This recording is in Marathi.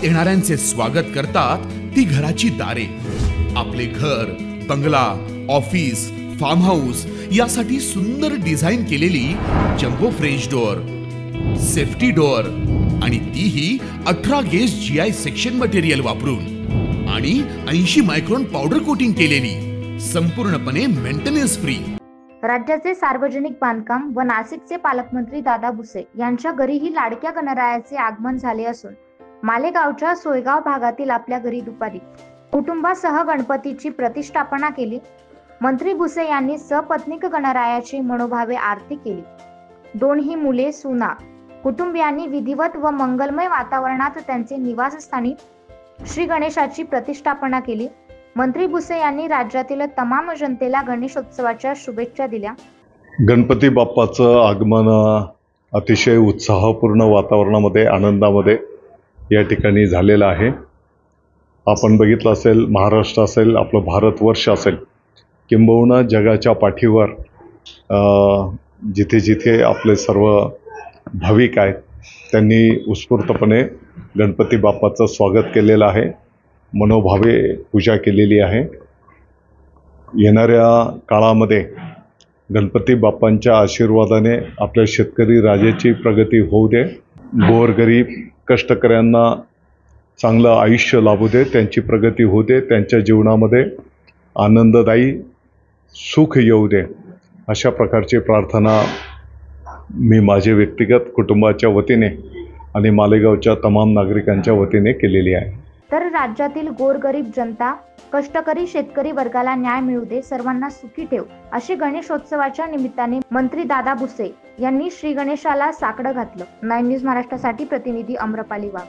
येणाऱ्यांचे स्वागत करतात ती घराची दारे. आपले घर, बंगला, ऑफिस, फार्म हाऊस यासाठी सुंदर डिझाईन केलेली jumbo French door, safety door आणि तीही 18 गेज GI सेक्शन मटेरियल वापरून आणि 80 मायक्रॉन पावडर कोटिंग केलेली, संपूर्णपणे मेंटेनन्स फ्री. राज्याचे सार्वजनिक बांधकाम व नाशिकचे पालकमंत्री दादा भुसे यांच्या घरीही लाडक्या गणरायाचे आगमन झाले असून मालेगावच्या सोयगाव भागातील आपल्या घरी दुपारी कुटुंबासह गणपतीची प्रतिष्ठापना केली. मंत्री भुसे यांनी सपत्नीक गणरायाची मनोभावे आरती केली. दोन्ही मुले, सुना, कुटुंबियांनी विधिवत व मंगलमय वातावरणात त्यांचे निवासस्थानी श्री गणेशाची प्रतिष्ठापना केली. मंत्री भुसे यांनी राज्यातील तमाम जनतेला गणेशोत्सवाच्या शुभेच्छा दिल्या. गणपती बाप्पाचं आगमन अतिशय उत्साहपूर्ण वातावरणामध्ये, आनंदामध्ये या ठिकाणी झालेलं आहे. आपण बघितलं असेल, महाराष्ट्र असेल, आपलं भारतवर्ष असेल, किंबहुना जगाच्या पाठीवर जिथे जिथे आपले सर्व भाविक आहेत त्यांनी उत्स्फूर्तपणे गणपती बाप्पाचं स्वागत केलेलं आहे, मनोभावे पूजा केलेली आहे. येणाऱ्या काळामध्ये गणपती बाप्पांच्या आशीर्वादाने आपल्या शेतकरी राजाची प्रगती होऊ दे, गोरगरीब कष्टकऱ्यांना चांगलं आयुष्य लाभू दे, त्यांची प्रगती होऊ दे, त्यांच्या जीवनामध्ये आनंददायी सुख येऊ दे, अशा प्रकारची प्रार्थना मी माझे व्यक्तिगत कुटुंबाच्या वतीने आणि मालेगावच्या तमाम नागरिकांच्या वतीने केलेली आहे. तर राज्यातील गोरगरीब जनता, कष्टकरी शेतकरी वर्गाला न्याय मिळू दे, सर्वांना सुखी ठेव, अशी गणेशोत्सवाच्या निमित्ताने मंत्री दादा भुसे यांनी श्री गणेशाला साकडं घातलं. 9 न्यूज महाराष्ट्रासाठी प्रतिनिधी अम्रपाली वाघ.